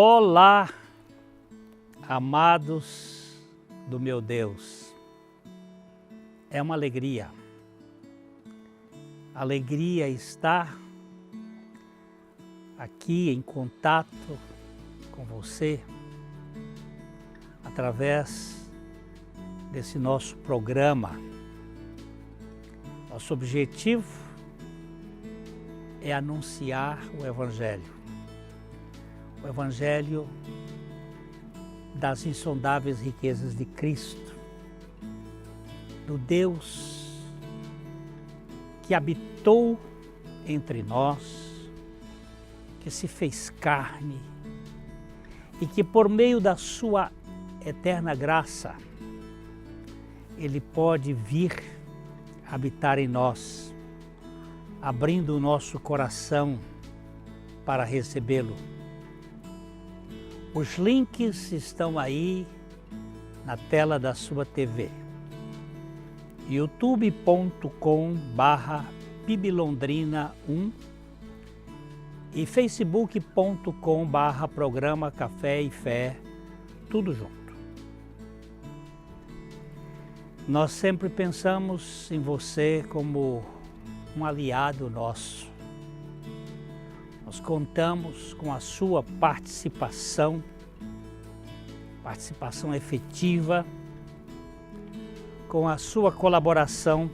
Olá, amados do meu Deus. É uma alegria estar aqui em contato com você através desse nosso programa. Nosso objetivo é anunciar o Evangelho das insondáveis riquezas de Cristo, do Deus que habitou entre nós, que se fez carne e que por meio da sua eterna graça, Ele pode vir habitar em nós, abrindo o nosso coração para recebê-lo. Os links estão aí na tela da sua TV. youtube.com/piblondrina1 e facebook.com/programa Café e Fé, tudo junto. Nós sempre pensamos em você como um aliado nosso. Nós contamos com a sua participação efetiva, com a sua colaboração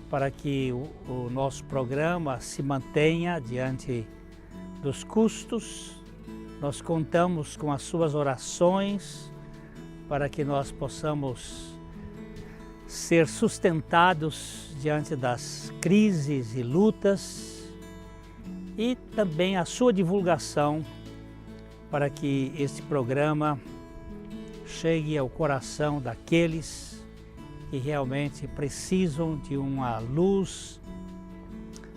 para que o nosso programa se mantenha diante dos custos. Nós contamos com as suas orações para que nós possamos ser sustentados diante das crises e lutas, e também a sua divulgação para que este programa chegue ao coração daqueles que realmente precisam de uma luz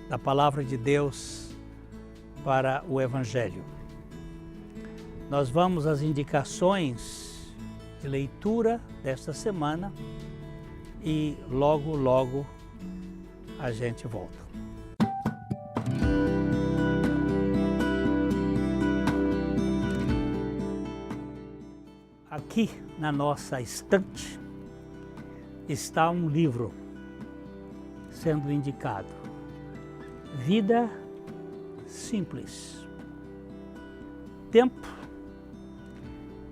da Palavra de Deus para o Evangelho. Nós vamos às indicações de leitura desta semana e logo a gente volta. Aqui na nossa estante está um livro sendo indicado. Vida simples. Tempo,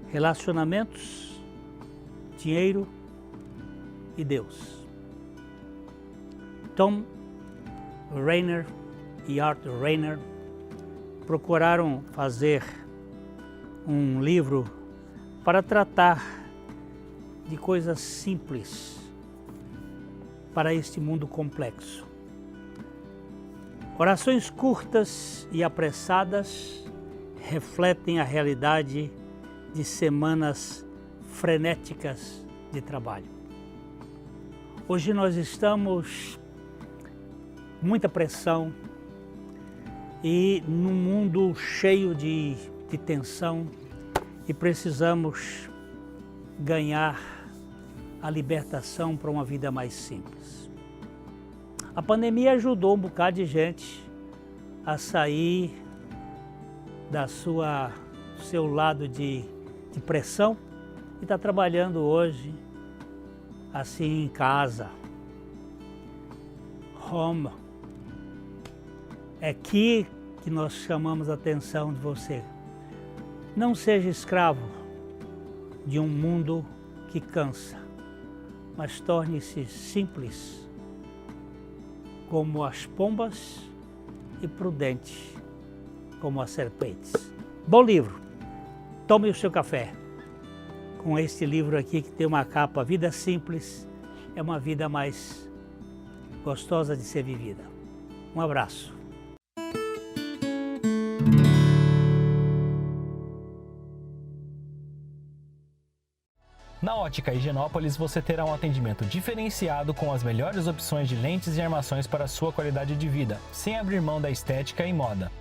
relacionamentos, dinheiro e Deus. Tom Rainer e Art Rainer procuraram fazer um livro para tratar de coisas simples para este mundo complexo. Orações curtas e apressadas refletem a realidade de semanas frenéticas de trabalho. Hoje nós estamos com muita pressão e num mundo cheio de tensão, e precisamos ganhar a libertação para uma vida mais simples. A pandemia ajudou um bocado de gente a sair do seu lado de pressão e está trabalhando hoje assim em casa. Home. É aqui que nós chamamos a atenção de você. Não seja escravo de um mundo que cansa, mas torne-se simples como as pombas e prudente como as serpentes. Bom livro, tome o seu café com este livro aqui que tem uma capa Vida Simples, é uma vida mais gostosa de ser vivida. Um abraço. Na Ótica Higienópolis você terá um atendimento diferenciado com as melhores opções de lentes e armações para a sua qualidade de vida, sem abrir mão da estética e moda.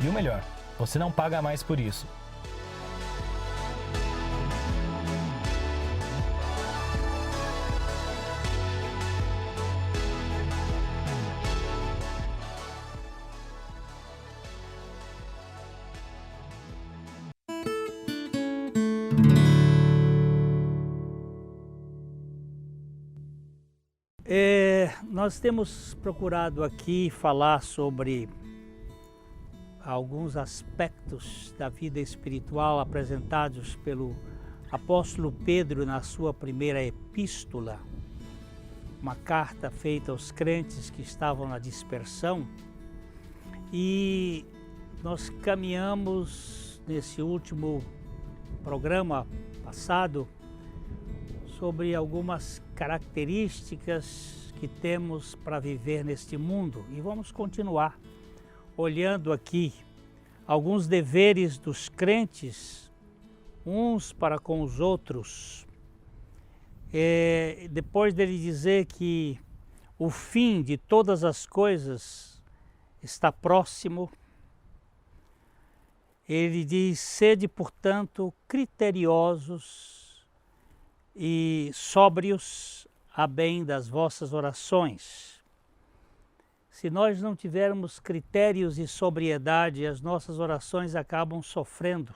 E o melhor, você não paga mais por isso. Nós temos procurado aqui falar sobre alguns aspectos da vida espiritual apresentados pelo apóstolo Pedro na sua primeira epístola, uma carta feita aos crentes que estavam na dispersão. E nós caminhamos nesse último programa passado sobre algumas características que temos para viver neste mundo. E vamos continuar olhando aqui alguns deveres dos crentes, uns para com os outros. Depois dele dizer que o fim de todas as coisas está próximo, ele diz: sede, portanto, criteriosos e sóbrios a bem das vossas orações. Se nós não tivermos critérios e sobriedade, as nossas orações acabam sofrendo,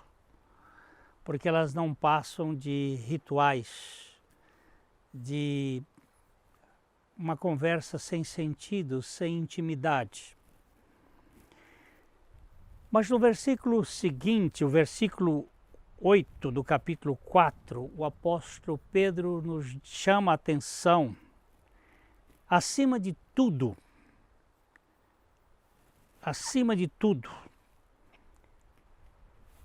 porque elas não passam de rituais, de uma conversa sem sentido, sem intimidade. Mas no versículo seguinte, o versículo 8 do capítulo 4, o apóstolo Pedro nos chama a atenção, acima de tudo,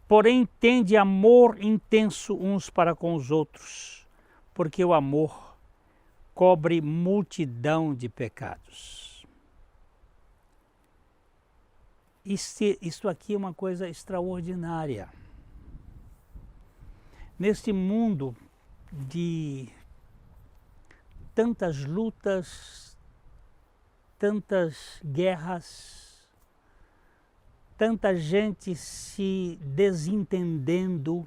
porém tende amor intenso uns para com os outros, porque o amor cobre multidão de pecados. Isto aqui é uma coisa extraordinária. Neste mundo de tantas lutas, tantas guerras, tanta gente se desentendendo,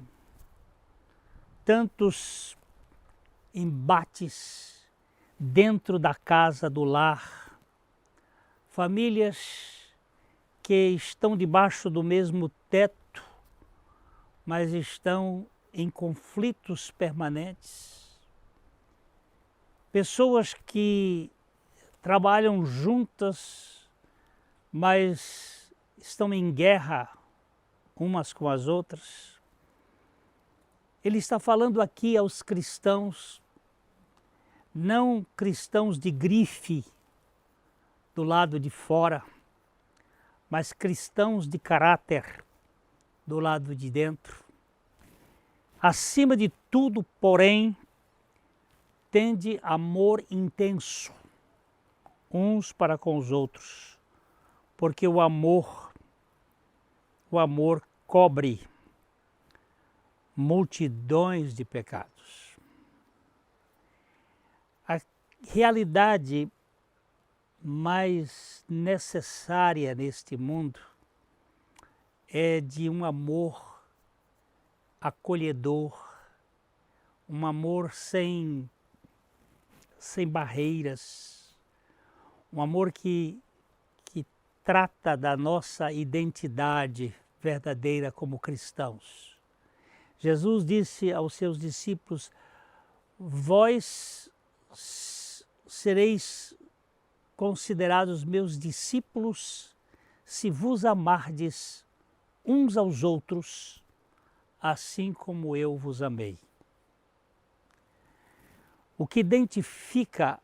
tantos embates dentro da casa do lar, famílias que estão debaixo do mesmo teto, mas estão em conflitos permanentes, pessoas que trabalham juntas, mas estão em guerra umas com as outras. Ele está falando aqui aos cristãos, não cristãos de grife do lado de fora, mas cristãos de caráter do lado de dentro. Acima de tudo, porém, tende amor intenso uns para com os outros, porque o amor cobre multidões de pecados. A realidade mais necessária neste mundo é de um amor acolhedor, um amor sem barreiras, um amor que trata da nossa identidade verdadeira como cristãos. Jesus disse aos seus discípulos: vós sereis considerados meus discípulos se vos amardes uns aos outros, assim como eu vos amei. O que identifica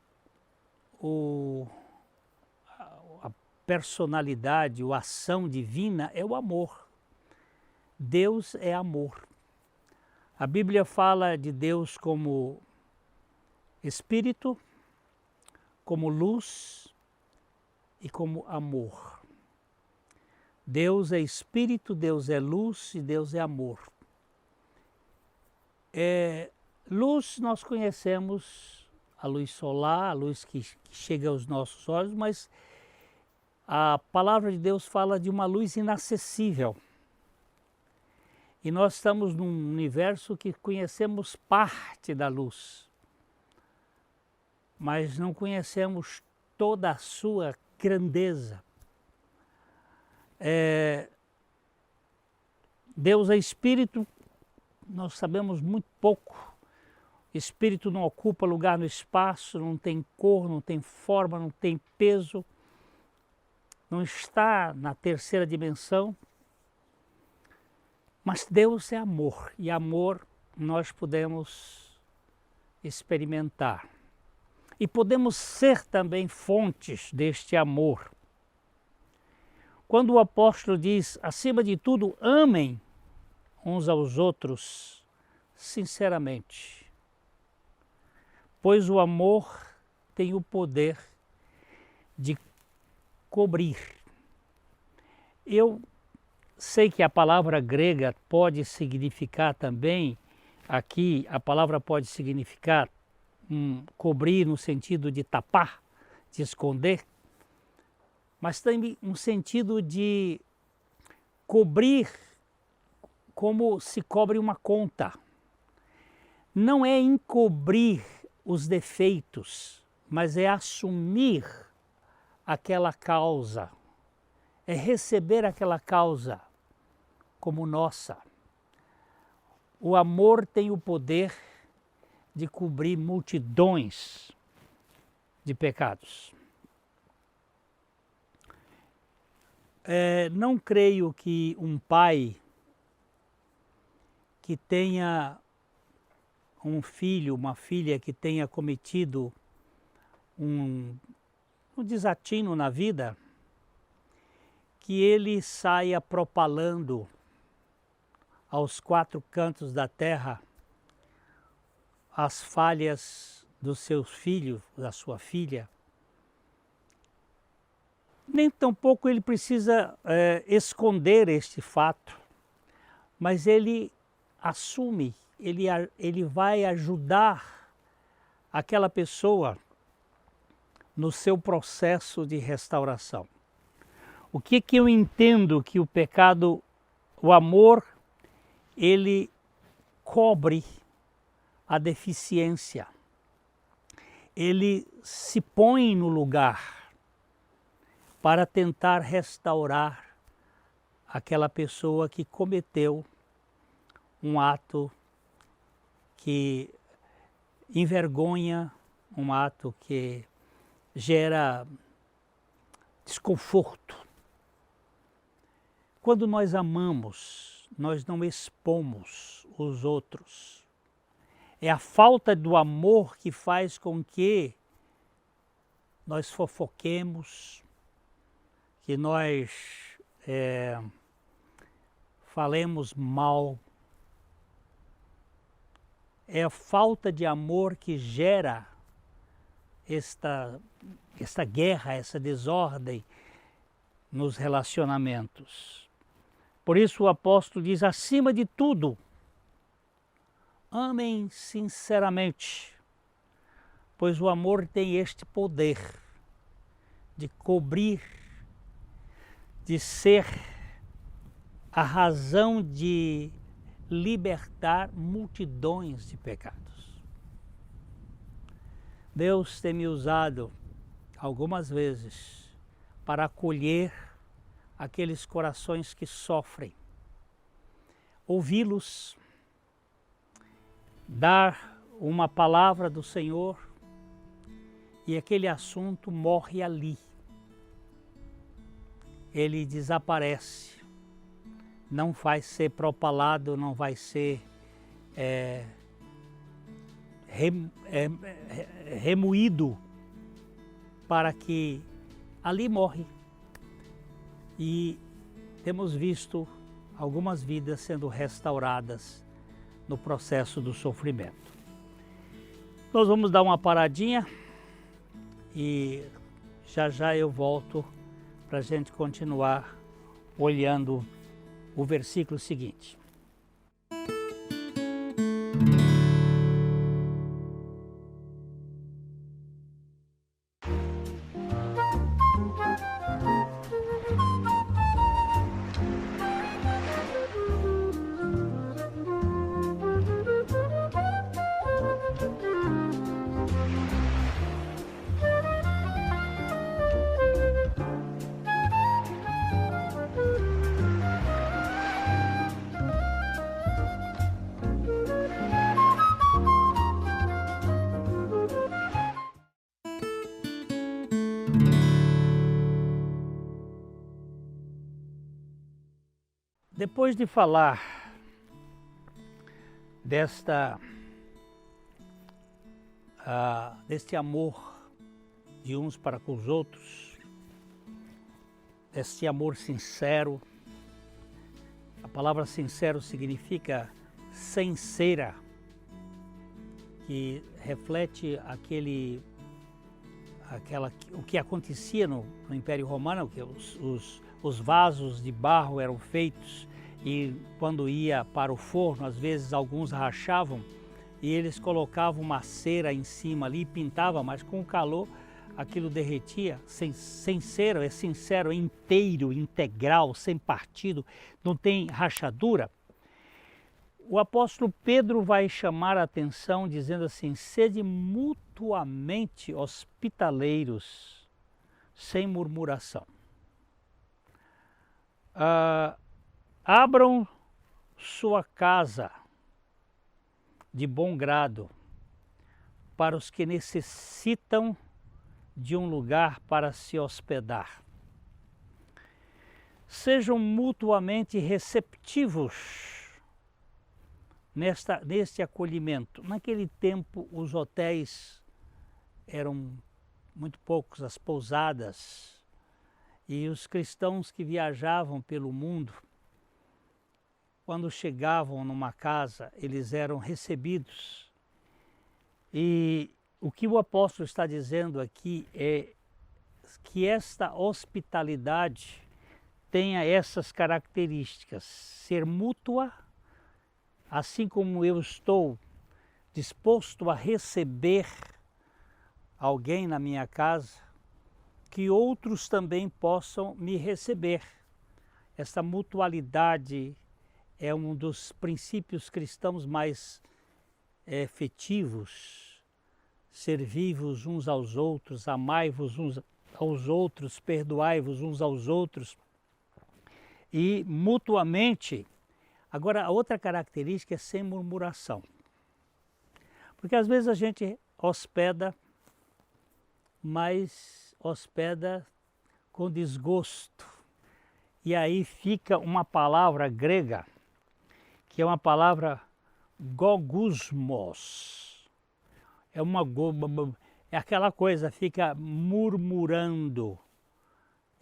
a personalidade, a ação divina é o amor. Deus é amor. A Bíblia fala de Deus como Espírito, como luz e como amor. Deus é Espírito, Deus é luz e Deus é amor. Luz nós conhecemos, a luz solar, a luz que chega aos nossos olhos, mas a palavra de Deus fala de uma luz inacessível. E nós estamos num universo que conhecemos parte da luz, mas não conhecemos toda a sua grandeza. Deus é Espírito, nós sabemos muito pouco, Espírito não ocupa lugar no espaço, não tem cor, não tem forma, não tem peso, não está na terceira dimensão. Mas Deus é amor, e amor nós podemos experimentar. E podemos ser também fontes deste amor. Quando o apóstolo diz, acima de tudo, amem uns aos outros sinceramente, pois o amor tem o poder de cobrir. Eu sei que a palavra grega pode significar também, aqui a palavra pode significar cobrir no sentido de tapar, de esconder, mas também um sentido de cobrir como se cobre uma conta. Não é encobrir os defeitos, mas é assumir aquela causa, é receber aquela causa como nossa. O amor tem o poder de cobrir multidões de pecados. Não creio que um pai que tenha um filho, uma filha que tenha cometido um desatino na vida, que ele saia propalando aos quatro cantos da terra as falhas dos seus filhos, da sua filha. Nem tampouco ele precisa esconder este fato, mas ele assume, ele vai ajudar aquela pessoa no seu processo de restauração. O que eu entendo que o pecado, o amor, ele cobre a deficiência. Ele se põe no lugar para tentar restaurar aquela pessoa que cometeu um ato que envergonha, um ato que gera desconforto. Quando nós amamos, nós não expomos os outros. É a falta do amor que faz com que nós fofoquemos, que nós falemos mal. É a falta de amor que gera esta guerra, essa desordem nos relacionamentos. Por isso o apóstolo diz, acima de tudo, amem sinceramente, pois o amor tem este poder de cobrir, de ser a razão de libertar multidões de pecados. Deus tem me usado algumas vezes para acolher aqueles corações que sofrem, ouvi-los, dar uma palavra do Senhor e aquele assunto morre ali. Ele desaparece, não vai ser propalado, não vai ser remoído, para que ali morre. E temos visto algumas vidas sendo restauradas no processo do sofrimento. Nós vamos dar uma paradinha e já já eu volto para a gente continuar olhando o versículo seguinte. Depois de falar deste amor de uns para com os outros, deste amor sincero, a palavra sincero significa sem cera, que reflete o que acontecia no Império Romano, que os vasos de barro eram feitos e quando ia para o forno, às vezes alguns rachavam e eles colocavam uma cera em cima ali e pintavam, mas com o calor aquilo derretia. Sem cera, é sincero, é inteiro, integral, sem partido, não tem rachadura. O apóstolo Pedro vai chamar a atenção dizendo assim: sede mutuamente hospitaleiros, sem murmuração. Abram sua casa de bom grado para os que necessitam de um lugar para se hospedar. Sejam mutuamente receptivos neste acolhimento. Naquele tempo, os hotéis eram muito poucos, as pousadas, e os cristãos que viajavam pelo mundo, quando chegavam numa casa, eles eram recebidos. E o que o apóstolo está dizendo aqui é que esta hospitalidade tenha essas características: ser mútua, assim como eu estou disposto a receber alguém na minha casa, que outros também possam me receber. Essa mutualidade é um dos princípios cristãos mais efetivos. Servi-vos uns aos outros, amai-vos uns aos outros, perdoai-vos uns aos outros e mutuamente. Agora, a outra característica é sem murmuração. Porque às vezes a gente hospeda, mas hospeda com desgosto. E aí fica uma palavra grega, que é uma palavra gogusmos. É aquela coisa, fica murmurando.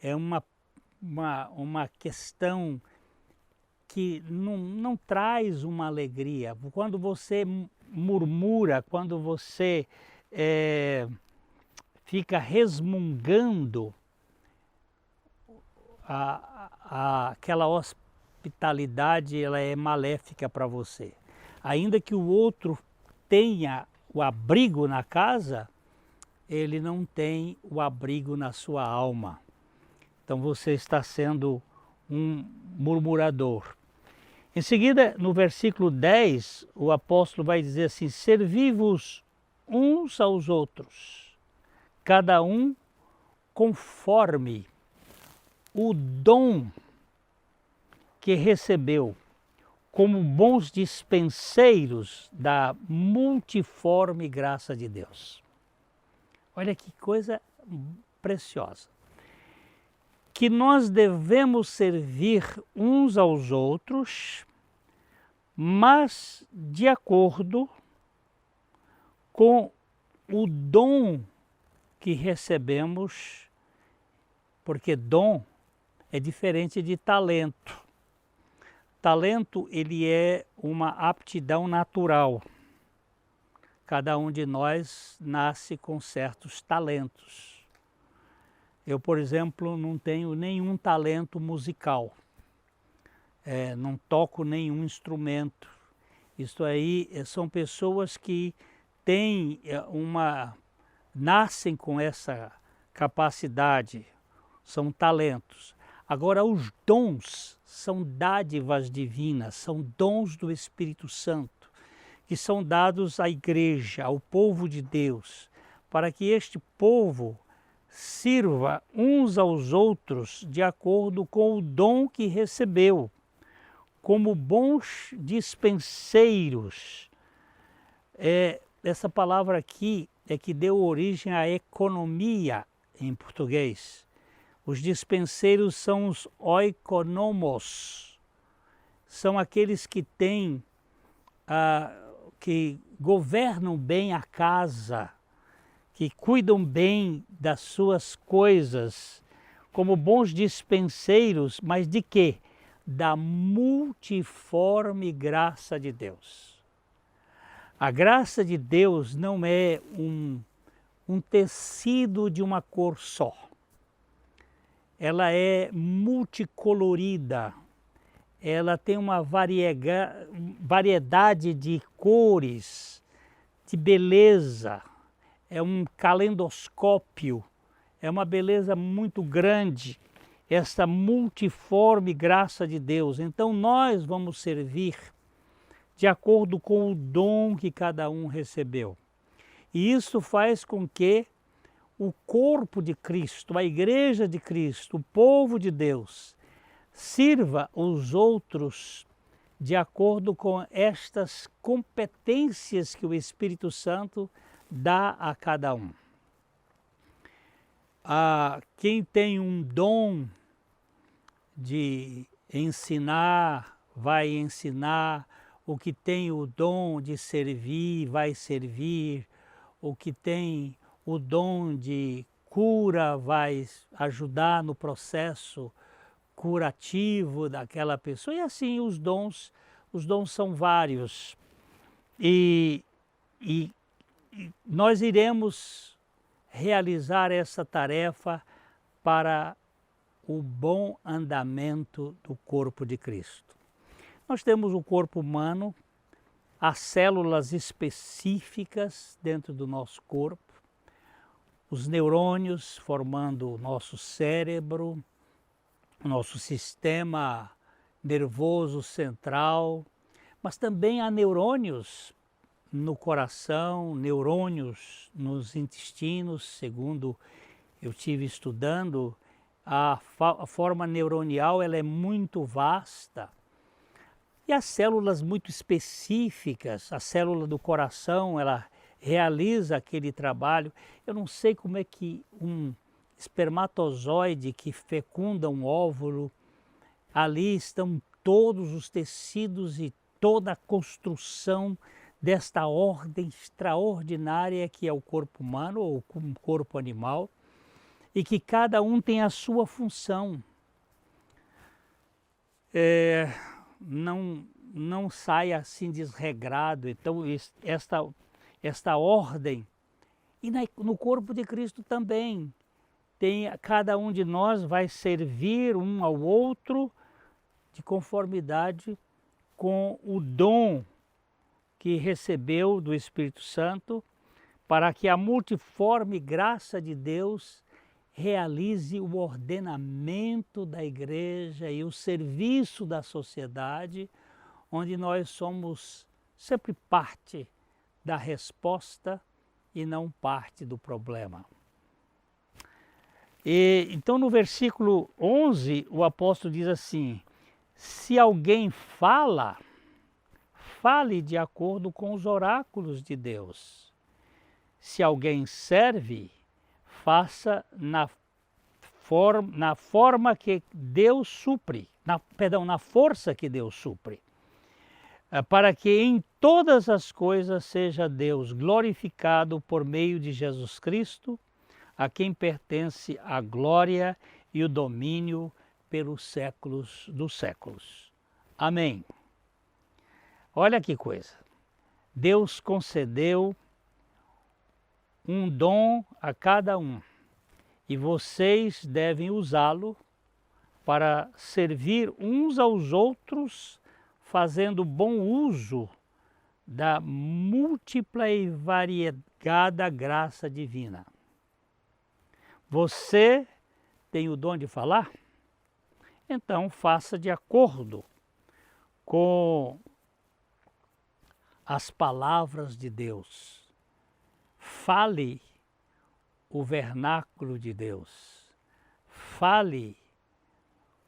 É uma questão que não traz uma alegria. Quando você murmura, quando você fica resmungando, aquela hospitalidade ela é maléfica para você. Ainda que o outro tenha o abrigo na casa, ele não tem o abrigo na sua alma. Então você está sendo um murmurador. Em seguida, no versículo 10, o apóstolo vai dizer assim: servi-vos uns aos outros, cada um conforme o dom que recebeu, como bons dispenseiros da multiforme graça de Deus. Olha que coisa preciosa. Que nós devemos servir uns aos outros, mas de acordo com o dom que recebemos, porque dom é diferente de talento. Talento, ele é uma aptidão natural. Cada um de nós nasce com certos talentos. Eu, por exemplo, não tenho nenhum talento musical. Não toco nenhum instrumento. Isto aí são pessoas que têm nascem com essa capacidade, são talentos. Agora, os dons são dádivas divinas, são dons do Espírito Santo, que são dados à igreja, ao povo de Deus, para que este povo sirva uns aos outros de acordo com o dom que recebeu, como bons dispenseiros. Essa palavra aqui é que deu origem à economia em português. Os dispenseiros são os oikonomos. são aqueles que têm, que governam bem a casa, que cuidam bem das suas coisas, como bons dispenseiros, mas de quê? Da multiforme graça de Deus. A graça de Deus não é um tecido de uma cor só. Ela é multicolorida, ela tem uma variedade de cores, de beleza, é um calendoscópio, é uma beleza muito grande, essa multiforme graça de Deus. Então nós vamos servir de acordo com o dom que cada um recebeu. E isso faz com que o corpo de Cristo, a igreja de Cristo, o povo de Deus, sirva os outros de acordo com estas competências que o Espírito Santo dá a cada um. Quem tem um dom de ensinar, vai ensinar. O que tem o dom de servir, vai servir. O que tem o dom de cura, vai ajudar no processo curativo daquela pessoa. E assim os dons são vários. E nós iremos realizar essa tarefa para o bom andamento do corpo de Cristo. Nós temos o corpo humano, as células específicas dentro do nosso corpo, os neurônios formando o nosso cérebro, o nosso sistema nervoso central, mas também há neurônios no coração, neurônios nos intestinos, segundo eu tive estudando, a forma neuronial ela é muito vasta. E as células muito específicas, a célula do coração, ela realiza aquele trabalho. Eu não sei como é que um espermatozoide que fecunda um óvulo, ali estão todos os tecidos e toda a construção desta ordem extraordinária que é o corpo humano ou o corpo animal, e que cada um tem a sua função. Não sai assim desregrado. Então esta ordem, e no corpo de Cristo também, cada um de nós vai servir um ao outro de conformidade com o dom que recebeu do Espírito Santo, para que a multiforme graça de Deus realize o ordenamento da igreja e o serviço da sociedade, onde nós somos sempre parte da resposta e não parte do problema. Então no versículo 11 o apóstolo diz assim: se alguém fale de acordo com os oráculos de Deus. Se alguém serve, faça na forma que Deus supre, na força que Deus supre, para que em todas as coisas seja Deus glorificado por meio de Jesus Cristo, a quem pertence a glória e o domínio pelos séculos dos séculos. Amém. Olha que coisa. Deus concedeu um dom a cada um e vocês devem usá-lo para servir uns aos outros, fazendo bom uso da múltipla e variegada graça divina. Você tem o dom de falar? Então faça de acordo com as palavras de Deus. Fale o vernáculo de Deus. Fale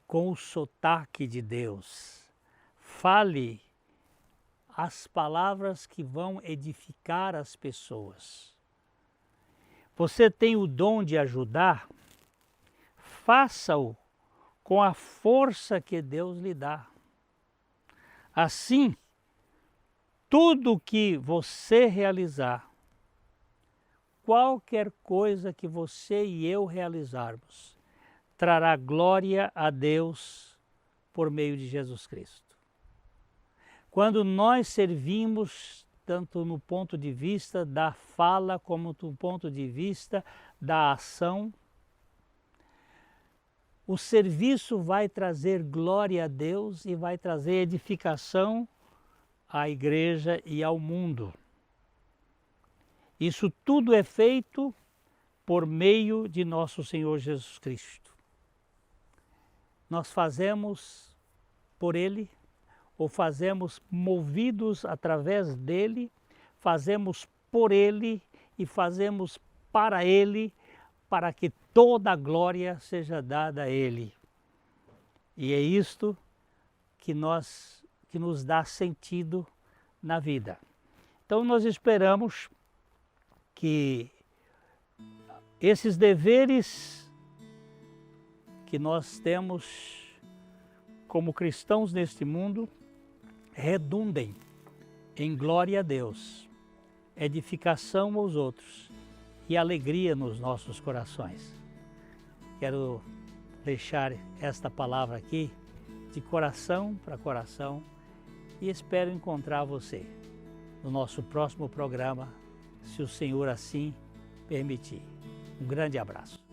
com o sotaque de Deus. Fale as palavras que vão edificar as pessoas. Você tem o dom de ajudar? Faça-o com a força que Deus lhe dá. Assim, tudo que você realizar, qualquer coisa que você e eu realizarmos, trará glória a Deus por meio de Jesus Cristo. Quando nós servimos, tanto no ponto de vista da fala como no ponto de vista da ação, o serviço vai trazer glória a Deus e vai trazer edificação à igreja e ao mundo. Isso tudo é feito por meio de nosso Senhor Jesus Cristo. Nós fazemos por Ele, ou fazemos movidos através dEle, fazemos por Ele e fazemos para Ele, para que toda a glória seja dada a Ele. E é isto que nos dá sentido na vida. Então nós esperamos que esses deveres que nós temos como cristãos neste mundo redundem em glória a Deus, edificação aos outros e alegria nos nossos corações. Quero deixar esta palavra aqui de coração para coração e espero encontrar você no nosso próximo programa, se o Senhor assim permitir. Um grande abraço.